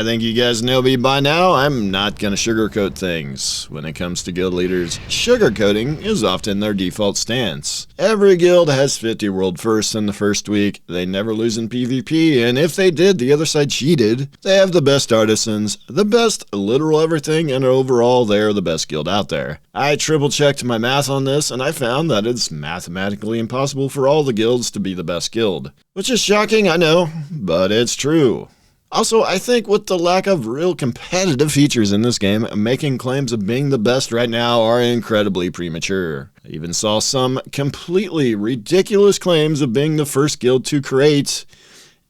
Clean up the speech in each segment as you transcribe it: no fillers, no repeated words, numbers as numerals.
I think you guys know me by now. I'm not gonna sugarcoat things. When it comes to guild leaders, sugarcoating is often their default stance. Every guild has 50 world firsts in the first week. They never lose in PvP, and if they did, the other side cheated. They have the best artisans, the best literal everything, and overall, they're the best guild out there. I triple checked my math on this, and I found that it's mathematically impossible for all the guilds to be the best guild. Which is shocking, I know, but it's true. Also, I think with the lack of real competitive features in this game, making claims of being the best right now are incredibly premature. I even saw some completely ridiculous claims of being the first guild to create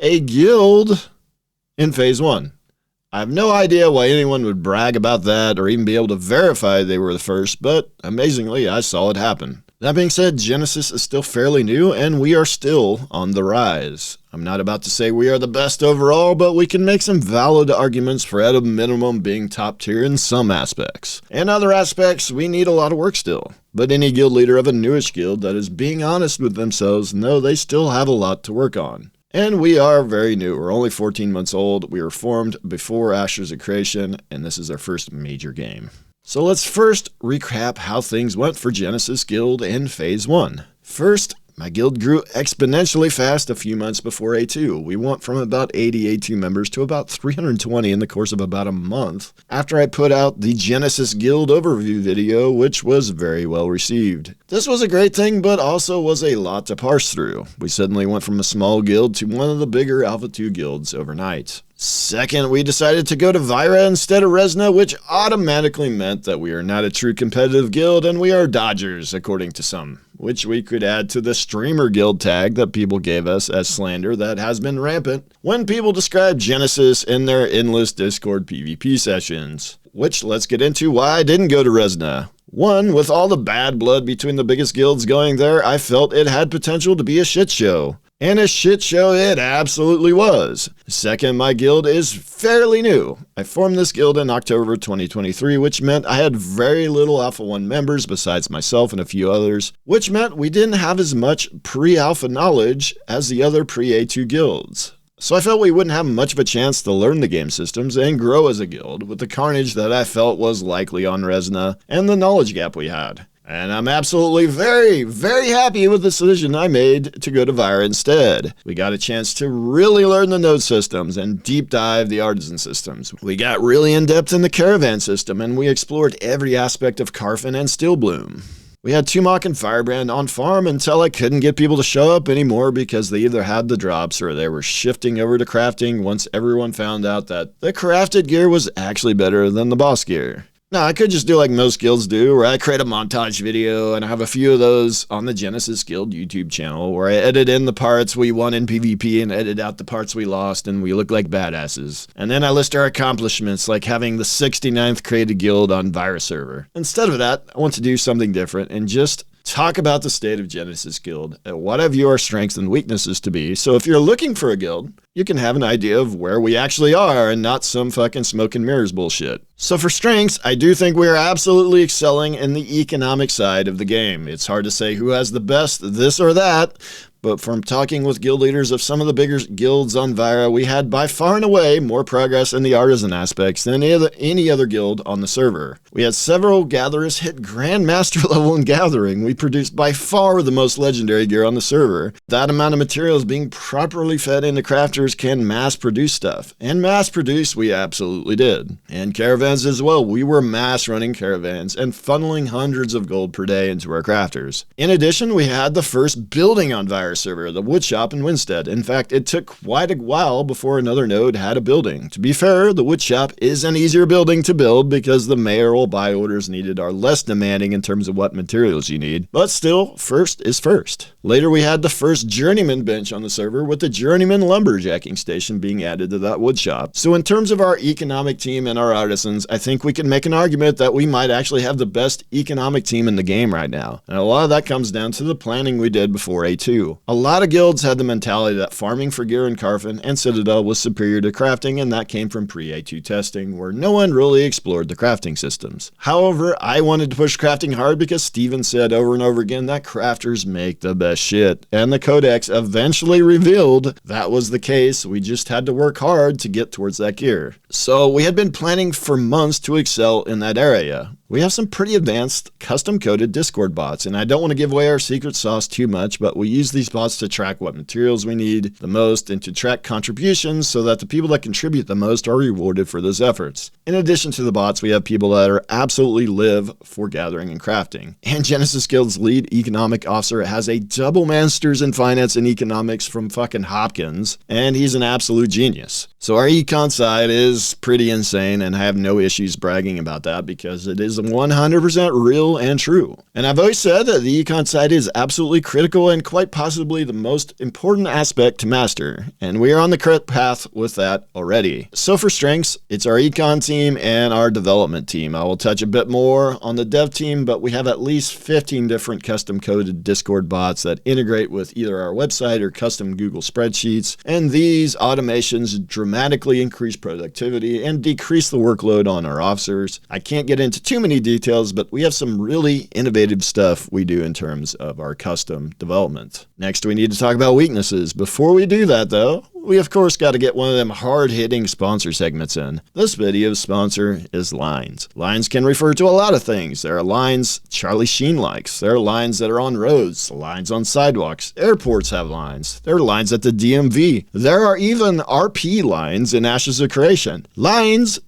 a guild in Phase 1. I have no idea why anyone would brag about that or even be able to verify they were the first, but amazingly, I saw it happen. That being said, Genesis is still fairly new, and we are still on the rise. I'm not about to say we are the best overall, but we can make some valid arguments for at a minimum being top tier in some aspects. In other aspects, we need a lot of work still. But any guild leader of a newish guild that is being honest with themselves know they still have a lot to work on. And we are very new. We're only 14 months old. We were formed before Ashes of Creation, and this is our first major game. So let's first recap how things went for Genesis Guild in Phase 1. First, my guild grew exponentially fast a few months before A2. We went from about 80 A2 members to about 320 in the course of about a month, after I put out the Genesis Guild overview video, which was very well received. This was a great thing, but also was a lot to parse through. We suddenly went from a small guild to one of the bigger Alpha 2 guilds overnight. Second, we decided to go to Vyra instead of Resna, which automatically meant that we are not a true competitive guild and we are dodgers, according to some, which we could add to the streamer guild tag that people gave us as slander that has been rampant when people describe Genesis in their endless Discord PvP sessions. Which, let's get into why I didn't go to Resna. One, with all the bad blood between the biggest guilds going there, I felt it had potential to be a shit show. And a shit show it absolutely was. Second, my guild is fairly new. I formed this guild in October 2023, which meant I had very little Alpha 1 members besides myself and a few others, which meant we didn't have as much pre-alpha knowledge as the other pre-A2 guilds. So I felt we wouldn't have much of a chance to learn the game systems and grow as a guild with the carnage that I felt was likely on Resna and the knowledge gap we had. And I'm absolutely very, very happy with the decision I made to go to Vyra instead. We got a chance to really learn the node systems and deep dive the artisan systems. We got really in-depth in the caravan system, and we explored every aspect of Carfin and Steelbloom. We had Tumok and Firebrand on farm until I couldn't get people to show up anymore because they either had the drops or they were shifting over to crafting once everyone found out that the crafted gear was actually better than the boss gear. Now, I could just do like most guilds do, where I create a montage video, and I have a few of those on the Genesis Guild YouTube channel, where I edit in the parts we won in PvP and edit out the parts we lost, and we look like badasses. And then I list our accomplishments, like having the 69th created guild on Vyra server. Instead of that, I want to do something different and just talk about the state of Genesis Guild and what I view our strengths and weaknesses to be. So if you're looking for a guild, you can have an idea of where we actually are and not some fucking smoke and mirrors bullshit. So for strengths, I do think we are absolutely excelling in the economic side of the game. It's hard to say who has the best this or that, but from talking with guild leaders of some of the bigger guilds on Vyra, we had by far and away more progress in the artisan aspects than any other guild on the server. We had several gatherers hit Grandmaster level in gathering. We produced by far the most legendary gear on the server. That amount of materials being properly fed into crafters can mass produce stuff. And mass produce we absolutely did. And caravans as well. We were mass running caravans and funneling hundreds of gold per day into our crafters. In addition, we had the first building on Vyra server, the woodshop in Winstead. In fact, it took quite a while before another node had a building. To be fair, the woodshop is an easier building to build because the mayoral buy orders needed are less demanding in terms of what materials you need, but still, first is first. Later, we had the first journeyman bench on the server with the journeyman lumberjacking station being added to that woodshop. So in terms of our economic team and our artisans, I think we can make an argument that we might actually have the best economic team in the game right now. And a lot of that comes down to the planning we did before A2. A lot of guilds had the mentality that farming for gear in Carfin and Citadel was superior to crafting, and that came from pre-A2 testing, where no one really explored the crafting systems. However, I wanted to push crafting hard because Steven said over and over again that crafters make the best shit, and the Codex eventually revealed that was the case. We just had to work hard to get towards that gear. So we had been planning for months to excel in that area. We have some pretty advanced custom-coded Discord bots, and I don't want to give away our secret sauce too much, but we use these bots to track what materials we need the most and to track contributions so that the people that contribute the most are rewarded for those efforts. In addition to the bots, we have people that are absolutely live for gathering and crafting. And Genesis Guild's lead economic officer has a double master's in finance and economics from fucking Hopkins, and he's an absolute genius. So our econ side is pretty insane, and I have no issues bragging about that because it is 100% real and true. And I've always said that the econ side is absolutely critical and quite possibly the most important aspect to master, and we are on the correct path with that already. So for strengths, it's our econ team and our development team. I will touch a bit more on the dev team, but we have at least 15 different custom-coded Discord bots that integrate with either our website or custom Google spreadsheets, and these automations dramatically increase productivity and decrease the workload on our officers. I can't get into too many details, but we have some really innovative stuff we do in terms of our custom development. Next, we need to talk about weaknesses. Before we do that, though, we of course got to get one of them hard-hitting sponsor segments in. This video's sponsor is lines. Lines can refer to a lot of things. There are lines Charlie Sheen likes. There are lines that are on roads, lines on sidewalks. Airports have lines. There are lines at the DMV. There are even RP lines in Ashes of Creation. Lines,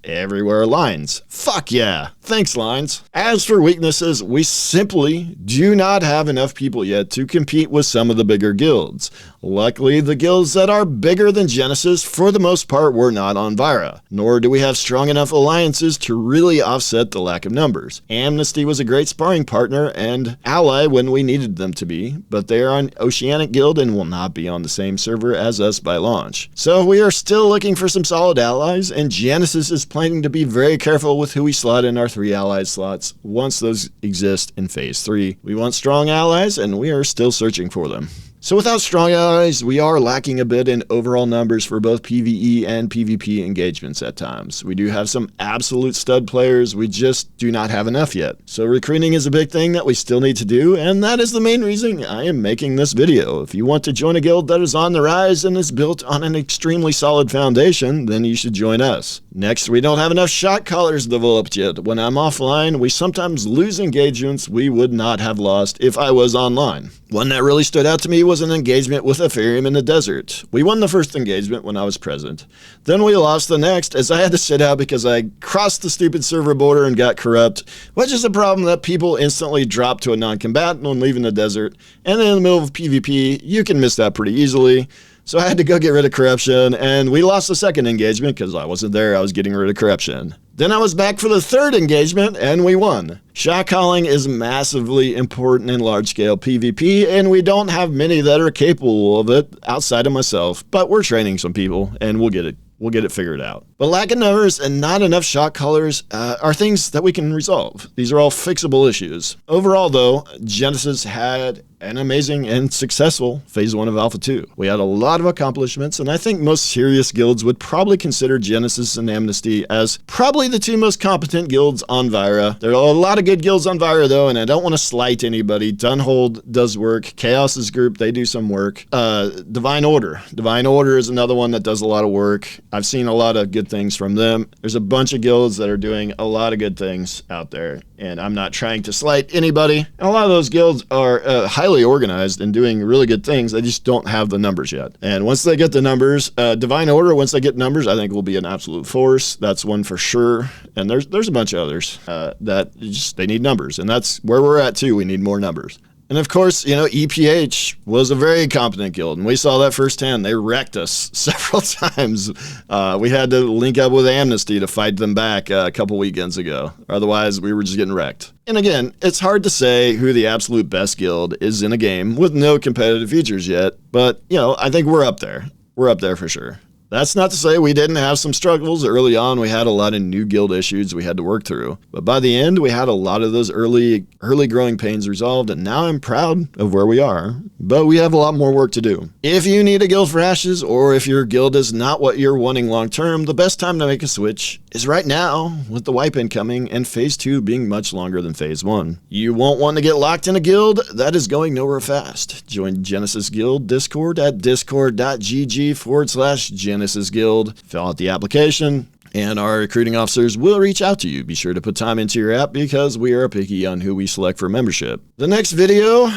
everywhere lines. Fuck yeah. Thanks, lines. As for weaknesses, we simply do not have enough people yet to compete with some of the bigger guilds. Luckily, the guilds that are bigger than Genesis, for the most part, were not on Vira, nor do we have strong enough alliances to really offset the lack of numbers. Amnesty was a great sparring partner and ally when we needed them to be, but they are an Oceanic guild and will not be on the same server as us by launch. So we are still looking for some solid allies, and Genesis is planning to be very careful with who we slot in our 3 allied slots once those exist in Phase 3. We want strong allies, and we are still searching for them. So without strong allies, we are lacking a bit in overall numbers for both PvE and PvP engagements at times. We do have some absolute stud players, we just do not have enough yet. So recruiting is a big thing that we still need to do, and that is the main reason I am making this video. If you want to join a guild that is on the rise and is built on an extremely solid foundation, then you should join us. Next, we don't have enough shot callers developed yet. When I'm offline, we sometimes lose engagements we would not have lost if I was online. One that really stood out to me was an engagement with Ethereum in the desert. We won the first engagement when I was present. Then we lost the next as I had to sit out because I crossed the stupid server border and got corrupt, which is a problem that people instantly drop to a non-combatant when leaving the desert. And then in the middle of PvP, you can miss that pretty easily. So I had to go get rid of corruption, and we lost the second engagement because I wasn't there, I was getting rid of corruption. Then I was back for the third engagement, and we won. Shot calling is massively important in large-scale PvP, and we don't have many that are capable of it outside of myself, but we're training some people, and we'll get it figured out. But lack of numbers and not enough shot callers are things that we can resolve. These are all fixable issues. Overall, though, Genesis had an amazing and successful Phase 1 of Alpha 2. We had a lot of accomplishments, and I think most serious guilds would probably consider Genesis and Amnesty as probably the 2 most competent guilds on Vira. There are a lot of good guilds on Vira, though, and I don't want to slight anybody. Dunhold does work. Chaos's group, they do some work. Divine Order. Divine Order is another one that does a lot of work. I've seen a lot of good things from them. There's a bunch of guilds that are doing a lot of good things out there, and I'm not trying to slight anybody. And a lot of those guilds are highly organized and doing really good things. They just don't have the numbers yet. And once they get the numbers, Divine Order, once they get numbers, I think will be an absolute force. That's one for sure. And there's a bunch of others that they need numbers. And that's where we're at too. We need more numbers. And of course, you know, EPH was a very competent guild, and we saw that firsthand. They wrecked us several times. We had to link up with Amnesty to fight them back a couple weekends ago. Otherwise, we were just getting wrecked. And again, it's hard to say who the absolute best guild is in a game with no competitive features yet, but, you know, I think we're up there. We're up there for sure. That's not to say we didn't have some struggles. Early on, we had a lot of new guild issues we had to work through. But by the end, we had a lot of those early growing pains resolved, and now I'm proud of where we are. But we have a lot more work to do. If you need a guild for Ashes, or if your guild is not what you're wanting long term, the best time to make a switch is right now, with the wipe incoming and Phase 2 being much longer than Phase 1. You won't want to get locked in a guild that is going nowhere fast. Join Genesis Guild Discord at discord.gg/Genesis Guild. Fill out the application, and our recruiting officers will reach out to you. Be sure to put time into your app because we are picky on who we select for membership. The next video,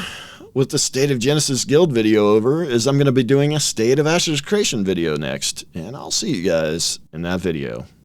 with the State of Genesis Guild video over, is I'm going to be doing a State of Ashes Creation video next, and I'll see you guys in that video.